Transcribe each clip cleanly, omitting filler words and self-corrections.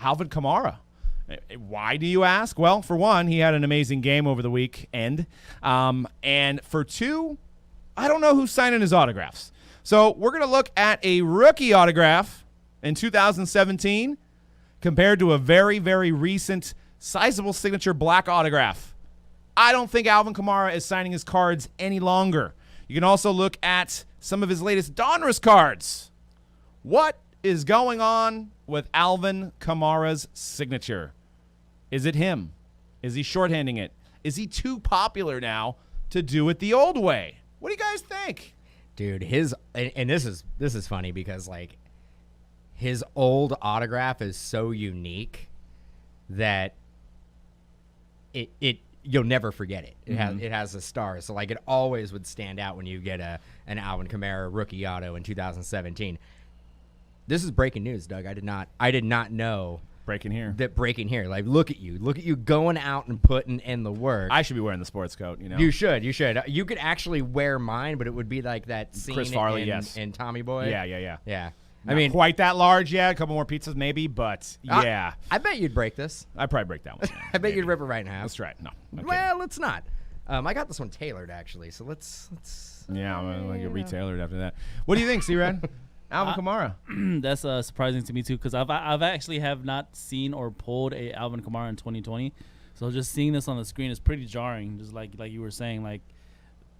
Alvin Kamara. Why do you ask? Well, for one, he had an amazing game over the weekend. And for two, I don't know who's signing his autographs. So we're going to look at a rookie autograph in 2017 compared to a very, very recent sizable signature black autograph. I don't think Alvin Kamara is signing his cards any longer. You can also look at some of his latest Donruss cards. What is going on with Alvin Kamara's signature? Is it him? Is he shorthanding it? Is he too popular now to do it the old way? What do you guys think? Dude, and this is funny because like his old autograph is so unique that it you'll never forget it. It has a star, so like it always would stand out when you get an Alvin Kamara rookie auto in 2017. This is breaking news, Doug. I did not know breaking here. Like look at you going out and putting in the work. I should be wearing the sports coat, you know. You should. You could actually wear mine, but it would be like that scene Chris Farley, in Tommy Boy. Yeah. I mean, quite that large yet. A couple more pizzas maybe, but yeah. I bet you'd break this. I'd probably break that one. Yeah, I bet you'd rip it right in half. Let's try it. No. Well, let's not. I got this one tailored actually, so let's. Yeah, I'm gonna get retailored after that. What do you think, C-Red? Alvin Kamara. That's surprising to me too, because I've actually have not seen or pulled a Alvin Kamara in 2020. So just seeing this on the screen is pretty jarring. Just like you were saying, like,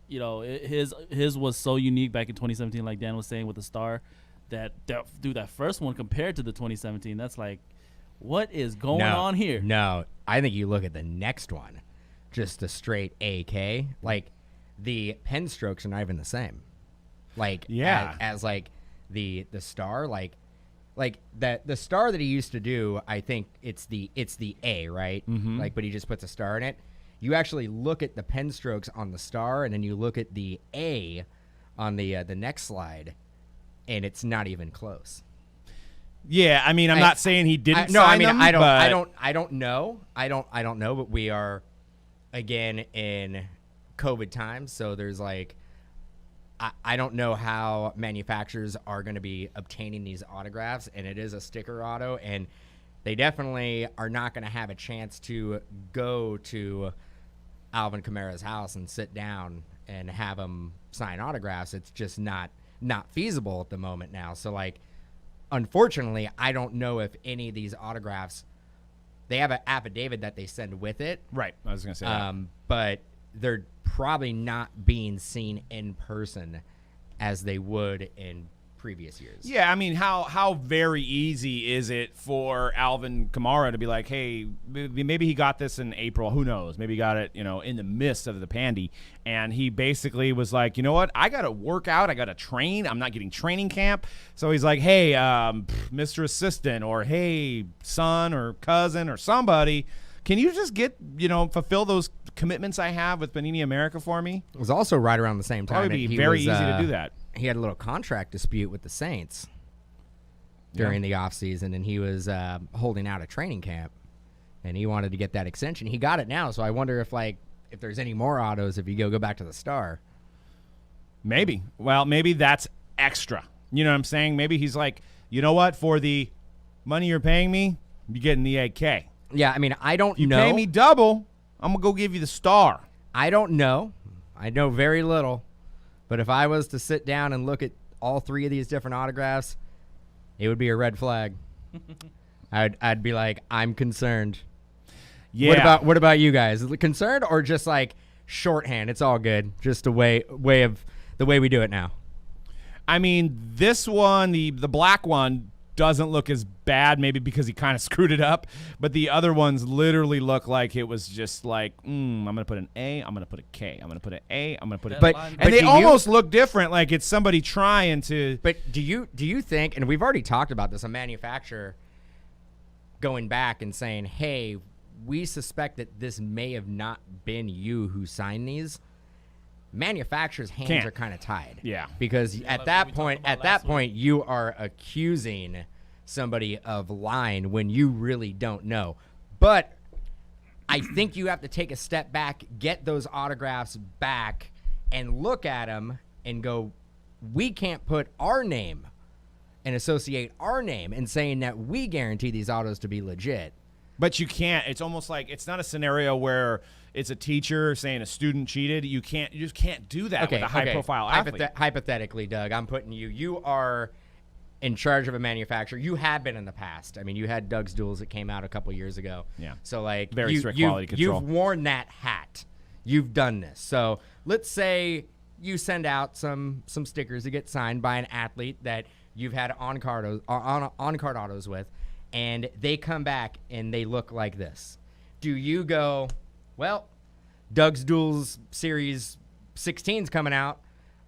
you know, his was so unique back in 2017, like Dan was saying with the star. That first one compared to the 2017, that's like, what is going on here? No, I think you look at the next one, just a straight AK. Like the pen strokes are not even the same. Like as like the star, like that the star that he used to do. I think it's the A, right? Mm-hmm. Like, but he just puts a star in it. You actually look at the pen strokes on the star, and then you look at the A on the next slide. And it's not even close. Yeah, I mean, I'm not saying he didn't. I don't know. But we are again in COVID times, so there's like, I don't know how manufacturers are going to be obtaining these autographs, and it is a sticker auto, and they definitely are not going to have a chance to go to Alvin Kamara's house and sit down and have him sign autographs. It's just not feasible at the moment now. So like, unfortunately, I don't know if any of these autographs, they have an affidavit that they send with it. Right. I was going to say that. But they're probably not being seen in person as they would in previous years. Yeah, I mean, how very easy is it for Alvin Kamara to be like, hey, maybe he got this in April. Who knows? Maybe he got it, you know, in the midst of the pandy. And he basically was like, you know what? I got to work out. I got to train. I'm not getting training camp. So he's like, hey, Mr. Assistant, or hey, son or cousin or somebody, can you just fulfill those commitments I have with Panini America for me? It was also right around the same time. It would be very easy to do that. He had a little contract dispute with the Saints during the offseason, and he was holding out a training camp, and he wanted to get that extension. He got it now, so I wonder if there's any more autos if you go back to the star. Maybe. Well, maybe that's extra. You know what I'm saying? Maybe he's like, you know what? For the money you're paying me, you're getting the AK. Yeah, I mean, I don't know. You pay me double, I'm going to go give you the star. I don't know. I know very little. But if I was to sit down and look at all three of these different autographs, it would be a red flag. I'd be like, I'm concerned. Yeah. What about you guys? Is it concerned or just like shorthand? It's all good. Just a way of the way we do it now. I mean, this one, the black one, doesn't look as bad, maybe because he kind of screwed it up, but the other ones literally look like it was just like, I'm going to put an A, I'm going to put a K, I'm going to put an A, I'm going to put a But they almost look different, like it's somebody trying to. But do you think, and we've already talked about this, a manufacturer going back and saying, hey, we suspect that this may have not been you who signed these? Manufacturers' hands are kind of tied. Yeah. Because at that point, you are accusing somebody of lying when you really don't know. But I think you have to take a step back, get those autographs back, and look at them and go, we can't put our name and associate our name and saying that we guarantee these autos to be legit. But you can't. It's almost like it's not a scenario where it's a teacher saying a student cheated. You just can't do that with a high-profile athlete. Hypothetically, Doug, I'm putting you are in charge of a manufacturer. You have been in the past. I mean, you had Doug's Duels that came out a couple years ago. Yeah. So, like, very strict quality control. You've worn that hat. You've done this. So, let's say you send out some stickers to get signed by an athlete that you've had on-card autos with, and they come back and they look like this. Do you go, well, Doug's Duels Series 16's coming out,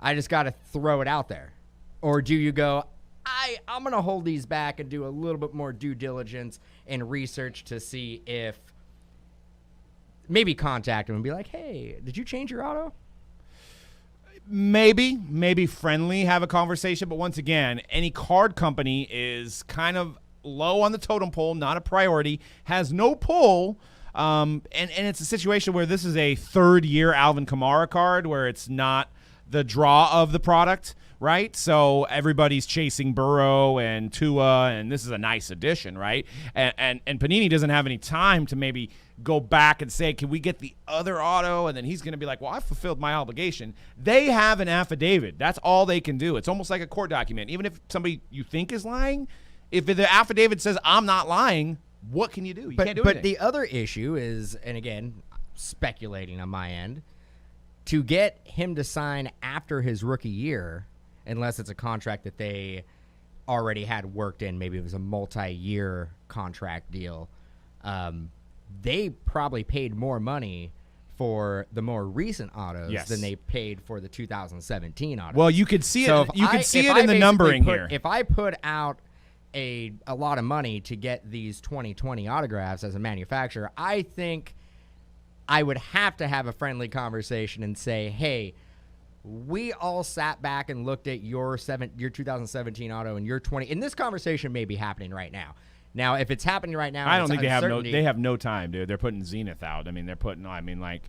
I just got to throw it out there? Or do you go, I'm going to hold these back and do a little bit more due diligence and research to see if, maybe contact them and be like, hey, did you change your auto? Maybe friendly, have a conversation. But once again, any card company is kind of low on the totem pole, not a priority, has no pull. And it's a situation where this is a third-year Alvin Kamara card where it's not the draw of the product, right? So everybody's chasing Burrow and Tua, and this is a nice addition, right? And Panini doesn't have any time to maybe go back and say, can we get the other auto? And then he's going to be like, well, I fulfilled my obligation. They have an affidavit. That's all they can do. It's almost like a court document. Even if somebody you think is lying, if the affidavit says I'm not lying, what can you do? You can't do anything. But the other issue is, and again, speculating on my end, to get him to sign after his rookie year, unless it's a contract that they already had worked in, maybe it was a multi-year contract deal, they probably paid more money for the more recent autos than they paid for the 2017 autos. Well, you could see it. You could see it in the numbering here. If I put out a lot of money to get these 2020 autographs as a manufacturer, I think I would have to have a friendly conversation and say, hey, we all sat back and looked at your 2017 auto and your 20, and this conversation may be happening right now. Now, if it's happening right now, I don't think they have no time, dude. They're putting Zenith out. I mean, they're putting. I mean, like,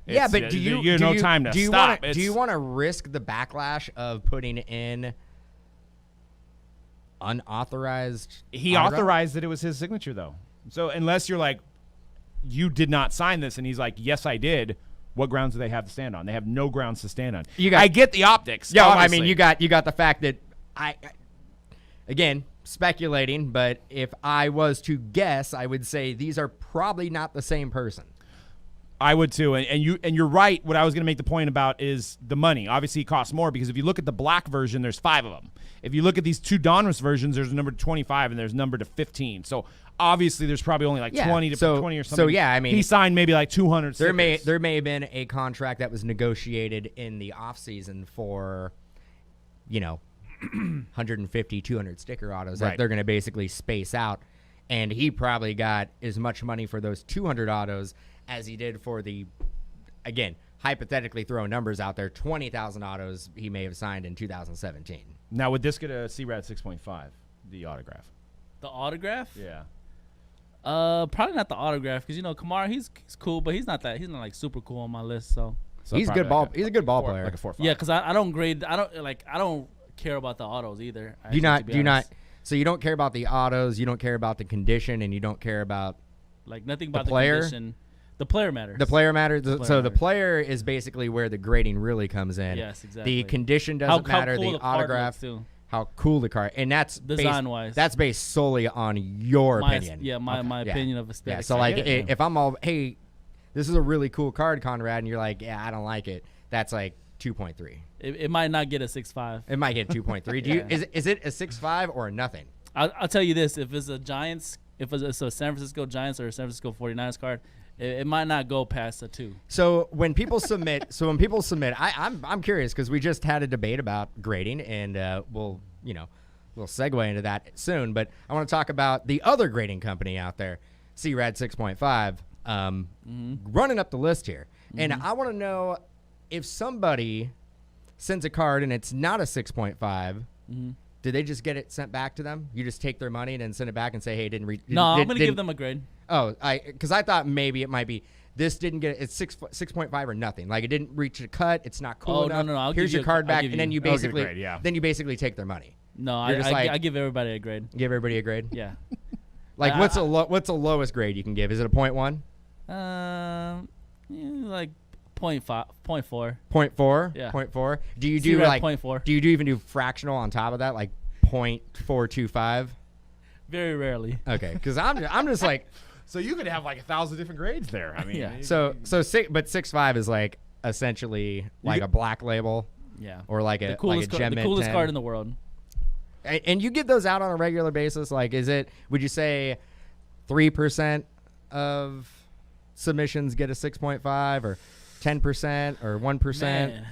yeah, but do you have no time to stop? Do you want to risk the backlash of putting in unauthorized? He authorized that it was his signature, though. So unless you're like, you did not sign this, and he's like, yes, I did. What grounds do they have to stand on? They have no grounds to stand on. I get the optics. Yeah, obviously. I mean, you got the fact that again, speculating, but if I was to guess, I would say these are probably not the same person. I would too, and you're right. What I was going to make the point about is the money. Obviously, it costs more because if you look at the black version, there's 5 of them. If you look at these 2 Donruss versions, there's a number 25 and there's a number to 15. So obviously, there's probably only like 20 to 20 or something. So yeah, I mean, he signed maybe like 200. There may have been a contract that was negotiated in the off season for, 150, 200 sticker autos that they're going to basically space out, and he probably got as much money for those 200 autos as he did for the, again, hypothetically throwing numbers out there, 20,000 autos he may have signed in 2017. Now, would this get a CRAD 6.5, the autograph? The autograph? Yeah. Probably not the autograph because Kamara, he's cool, but he's not like super cool on my list. So he's a good ball. He's a good ball player. Like a 4.5. Yeah, because I don't care about the autos either. Do you not? So you don't care about the autos, you don't care about the condition, and you don't care about like nothing about the condition. The player matters. The player matters. The player is basically where the grading really comes in. Yes, exactly. The condition doesn't matter. Cool the autograph. How cool the car, and that's design-wise. That's based solely on your opinion. Yeah, my opinion of aesthetics. Yeah, so like, if I'm all, hey, this is a really cool card, Conrad, and you're like, yeah, I don't like it. That's like 2.3. It might not get a 6.5. It might get 2.3. Do you? Is it a 6.5 or nothing? I'll tell you this: if it's a Giants, if it's a San Francisco Giants or a San Francisco 49ers card, it might not go past a 2. So when people submit, I'm curious because we just had a debate about grading, and we'll segue into that soon. But I want to talk about the other grading company out there, CRAD 6.5, running up the list here, and I want to know if somebody sends a card and it's not a 6.5. Do they just get it sent back to them? You just take their money and then send it back and say, "Hey, it didn't reach." No, I'm gonna give them a grade. Oh, because I thought maybe it might be this didn't get it's 6.5 or nothing. Like it didn't reach a cut. It's not cool enough. No. Here's your card back, and then you basically grade, then you basically take their money. No, You're just like- I give everybody a grade. Give everybody a grade. Yeah. Like, I- what's the lowest grade you can give? Is it a 0.1? Like 0.5, 0.4. 0.4? Yeah. 0.4? Do you See, do we're at like 0.4. do you even do fractional on top of that, like 0.425? Very rarely. Okay, because I'm just like, So you could have like 1,000 different grades there. I mean, Yeah. so 6.5 is like essentially like a black label Yeah. or like The a coolest, like a gem the mint coolest 10. card in the world. And you give those out on a regular basis. Like, would you say 3% of submissions get a 6.5 or 10% or 1%? Man,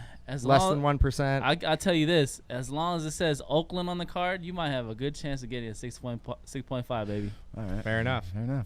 Less than 1%. I tell you this: as long as it says Oakland on the card, you might have a good chance of getting a 6.5, baby. all right. Fair enough. Fair enough.